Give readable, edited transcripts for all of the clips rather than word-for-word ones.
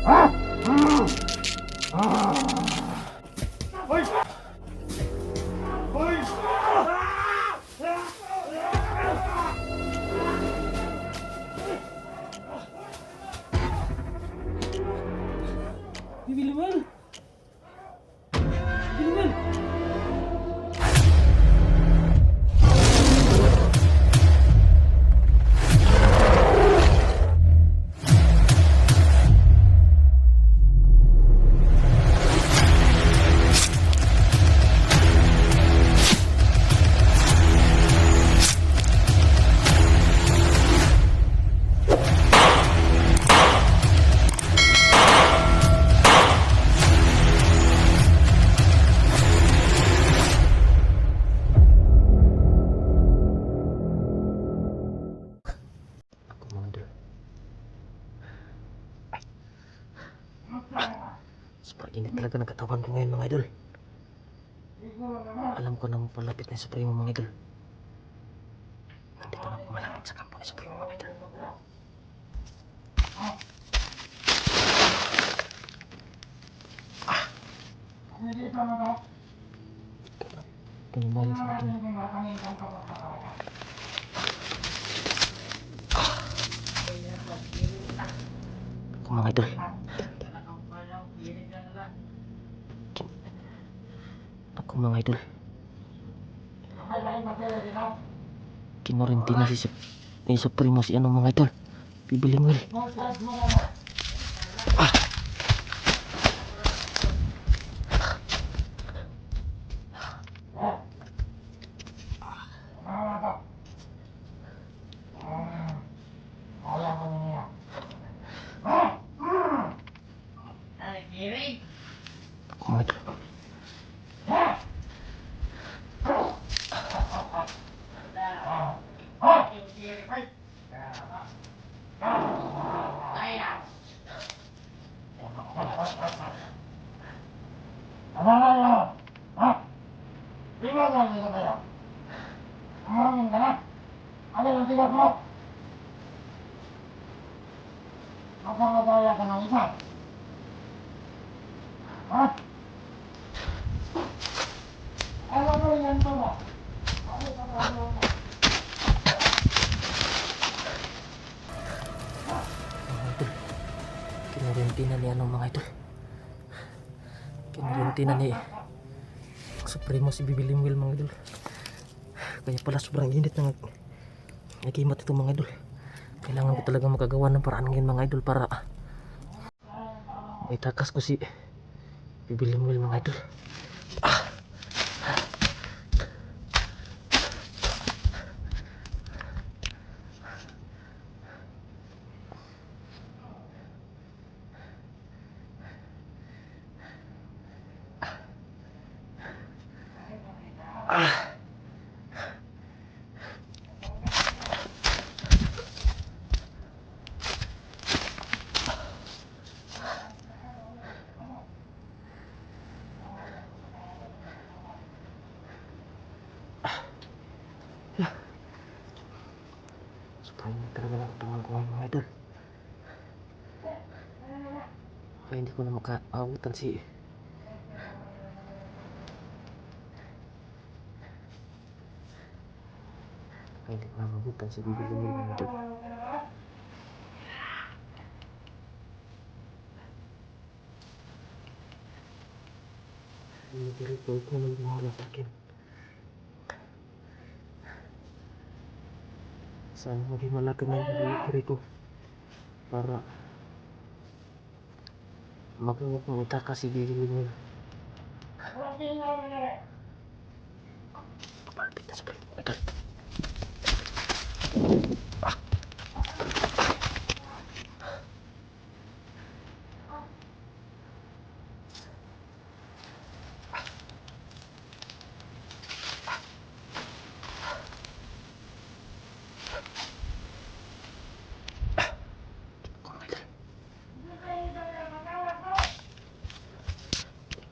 Hoy! Hoy! Bibili mo yan. Bibili mo yan. Ako mga idol. Sobrang init talaga ng katawan ko ngayon mga idol. Alam ko nang palapit na yung Supremo mga idol. Nandito na ako malapit sa kampo ni Supremo mga idol. Kanibayan sa atin. Ako mga idol. Ako mga idol. Kinorentina ni Supremo si ano mga idol. Bibili mo yun. Ako mga idol. Mga idol. Kinorentina ni ano mga idol. Kinorentina ni Supremo si Bibiling Will mga idol. Kaya pala sobrang init ng nagimat ito mga idol. Kailangan ko talaga makagawa ng paraan ngayon mga idol para itakas ko si Bibiling Will mga idol. Sobrang talaga ng katawan ko mga idol. Kaya hindi ko na makaabutan si Bibiling Will mga idol. Nag-report na ng mga sa akin. Sana maging malaki na yung delivery ko para magawa kong itakas si Bibiling Will. Papalapit na sa mga idol.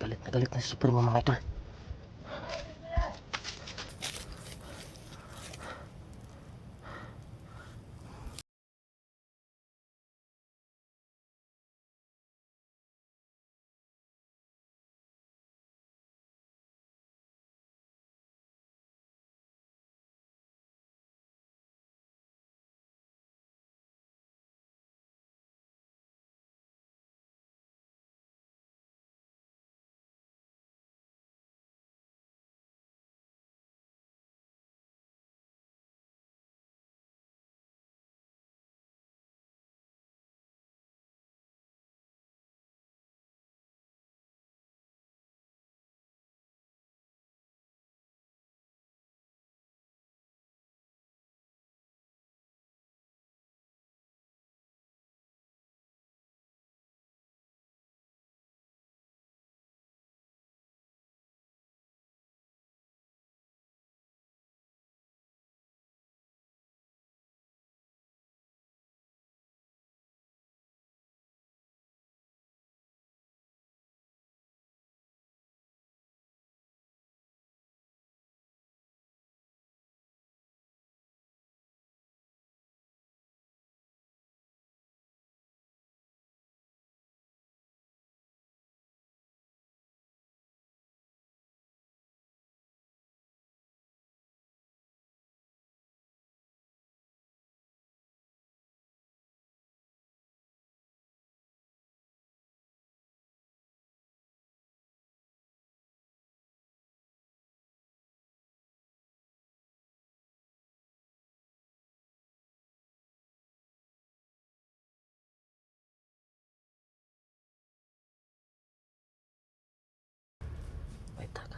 Galit na galit na si Supremo mga idol.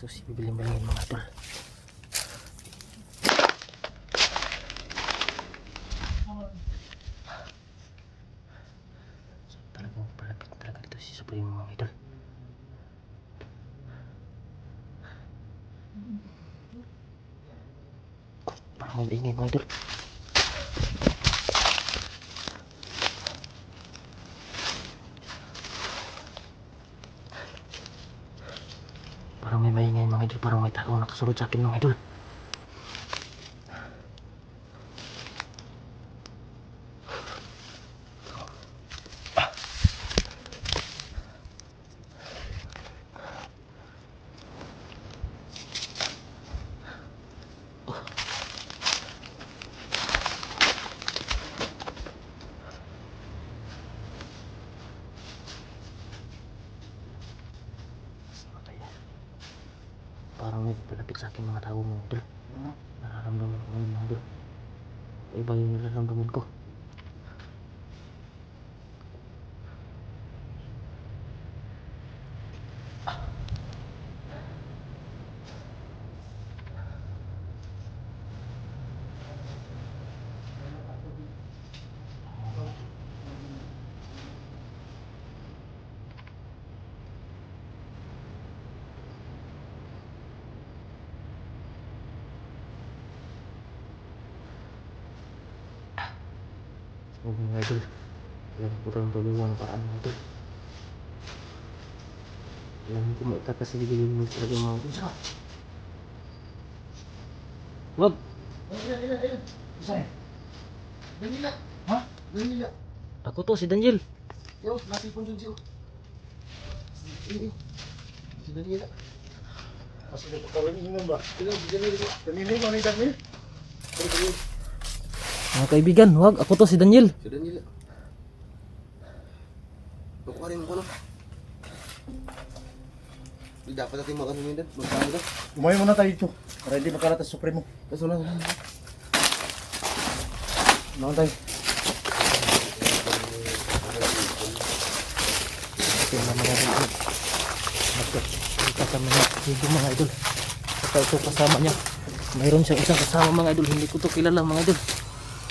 So si bibiling-bilingin mga idol. So talagang palapit talaga dito si Supremo mga idol. Parang maingay mga idol. Parang may maingay mga idol. Parang may tao nakasulod sa akin mga idol. Parang may palapit sa akin mga tao mga idol. Nararamdaman ko ngayon mga idol. Iba yung nararamdaman ko. Oh mga idol. Alam ko lang gagawa ng paraan mga idol. Alam ko maitaka sa bibigyan mo talaga mga idol. Wag! Ayun. Isay. Danila. Ha? Danila. Ako to si Daniel. Yo, nasipon dun siyo. Si Danila. Kasi nagkakalingan ba? Danila mo ni Danila. Mga kaibigan, wag. Ako to si Daniel. Si Danila. Nakuha rin mo ko no? Hindi dapat natin mag-ano nyo din. Magkano ka? Umayo muna tayo dito para hindi makalat sa Supremo. Kaso lang. Naon tayo. Ito yung mga idol. Kasama niya. Hindi mga idol. Saka ito kasama niya. Mayroon siyang isang kasama mga idol. Hindi ko to kilala mga idol.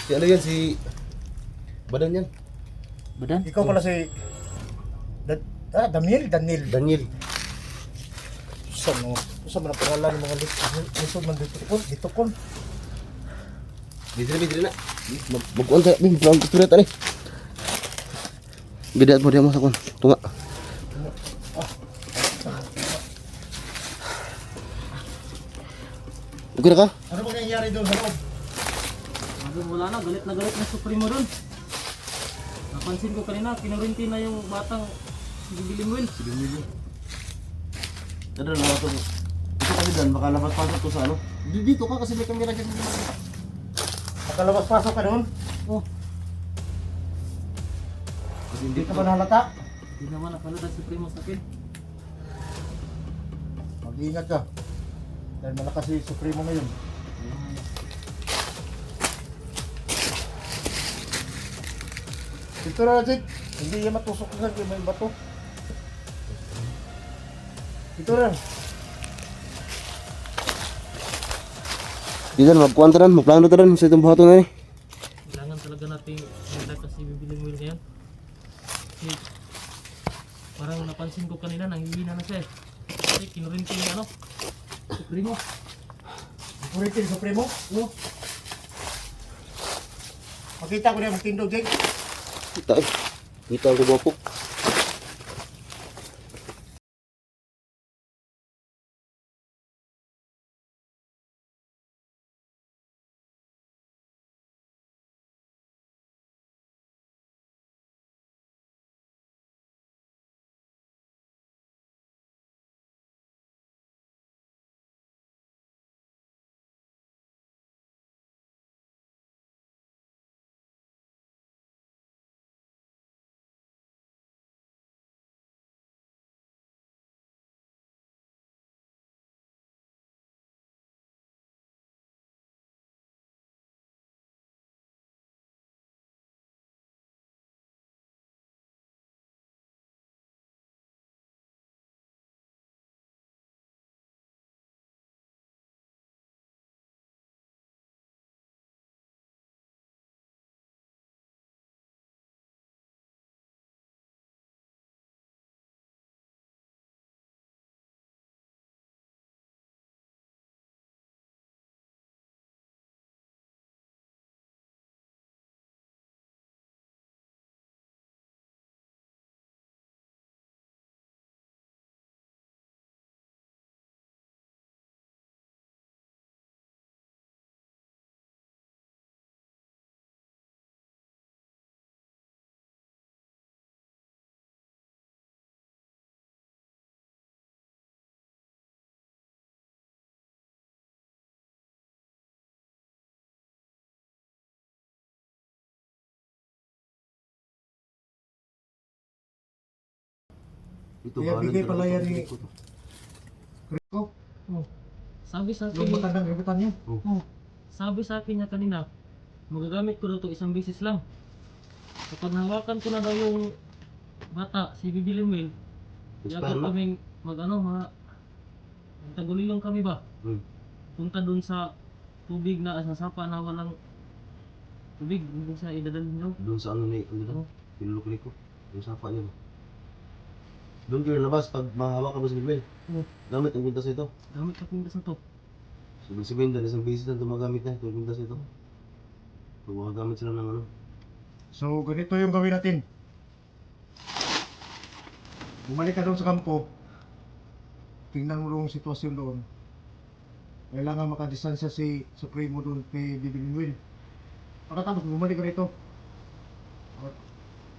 Si ano yan? Si... Badan yan? Badan? Ikaw pala si Daniel. Daniel. Saan mo na pangalan ng mga lisod man dito kon. Bidri na. Magkuhan sa... Mag spirit ani. Bidat mo dia mo sa kun. Tunga. Okay na ka? Ano ba nangyayari doon sa loob? Wala na. Galit na galit na Supremo doon. Napansin ko kanina. Kinurinti na yung batang bibilingwil. Tara na ito. Ito kasi dan, baka labas-pasok to sa ano. Dito ka kasi may kamera dyan. Nakalabas-pasok ka doon? Oh, Kasi Hindi ka ba nahalata? hindi naman nakalala si Supremo sa akin. Mag-iingat ka. Dahil malakas si Supremo ngayon. Dito na Jake. Hindi yan matusok na may bato. Dito na. Di dan, magkuhan taran, magplano taran sa itong buhato na eh. Kailangan talaga natin magdala kasi bibilingwil ngayon. Kasi parang napansin ko kanina nanghihina na siya eh. Kasi kinurinti yung ano, Supremo. Puritin Supremo? Oh, Makita ko na yung tindog Jake. Kita ko ba po? Ito, Kaya bahalan bigay talaga pala yan ito. ni- Ito. Rico, Oh. Sabi sa yung akin, matandang ributan niya. oh, sabi sa akin niya kanina, magagamit ko na to isang beses lang. Kapag nahawakan ko na daw yung bata, si Bibi Limwil, Expired na? kaming magtagulilong kami ba? Hmm. Punta dun sa tubig na sa sapa na walang tubig, hindi sa idadalhin nyo. Doon sa ano ni, ano Oo. doon? Pinulukli ko. Yung sapa niya ba? Doon kayo labas pag mahawak ka ba sa bibel? Oo. Gamit ang pintas ito. Gamit na pintas na to. Sabihin dahil isang beses na tumagamit na itong pintas ito. Pag makagamit sila ng ano. So, ganito yung gawin natin. Bumalik ka doon sa kampo. Tingnan mo yung sitwasyon doon. Kailangan makadistansya si Supremo doon kay Bibi Will. Pagkatapos, bumalik ka rito. At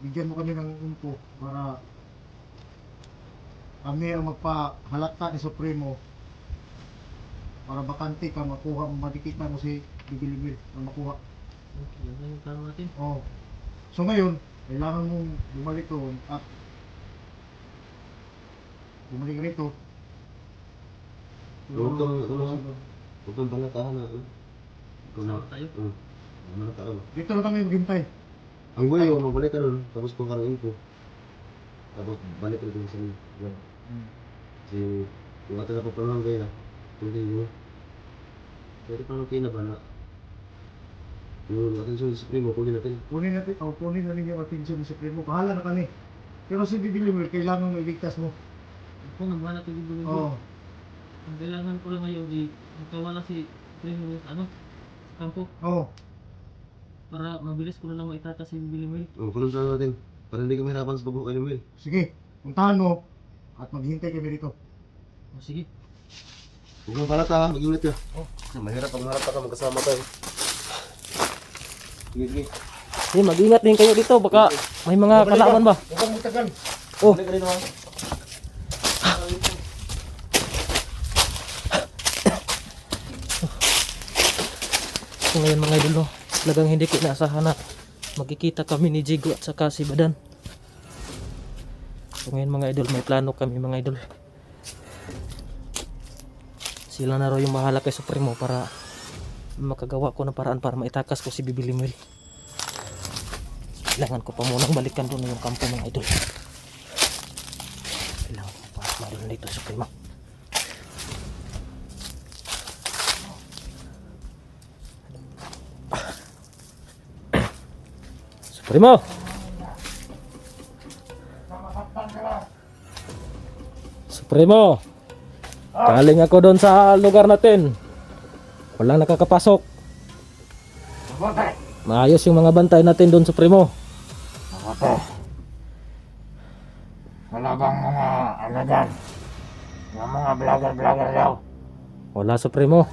bigyan mo kami ng info para kami ang magpahalata ni Supremo para bakante ka makuha, madikita mo si Bibi Will na makuha. Okay, yan lang yung plano natin. Oh. So ngayon, kailangan mong bumalik doon at bumalik rito. Huwag kang, huwag kang balatahan na, ano? Ikaw na. Tayo. Malata ka ba? Dito lang kami maghintay. Ang buhay ko, mabalik ka nun. Tapos kung karang info. Tapos balik ka dito sa inyo. Yan. Kasi kung atin na papalang kayo na, continue. Pwede pa naman kayo na ba na yung atensyon sa Supremo, kunin natin. Kunin natin, kunin na ninyo ang atensyon ni Supremo. Bahala na kami. Pero si Bibi Limwil, kailangan mailigtas mo. Kung nagmana ito Bibi Limwil, Oo. ang kailangan ko lang ngayon magkawala si Primo sa kampo Oo. para mabilis ko na lang maitata si Bibi Limwil. Punong na natin. Para hindi kami hirapan sa pagbuka kay Will. Sige, puntahan mo at maghintay kami rito. O sige. Huwag kang balata ha, mag-ingat ka. Mahirap pag harap ka magkasama tayo. Sige, sige. Sige, mag-ingat din kayo dito, baka may mga kalaban ba? Huwag kang magtagal. Oh, Balik ka rin ha. so ngayon mga idol, no, talagang hindi ko inaasahan na magkikita kami ni Jigo at saka si Badan. So ngayon mga idol, may plano kami mga idol. Sila na raw yung mahala kay Supremo para makagawa ko ng paraan para maitakas ko si Bibi Limwil. Kailangan ko pa munang balikan doon yung kampo mga idol. Kailangan ko pa madun dito Supremo. Supremo! Supremo! Galing ako doon sa lugar natin. Walang nakakapasok. Maayos yung mga bantay natin doon, Supremo. Wala bang mga ano dyan? Yung mga vlogger daw? Wala, Supremo.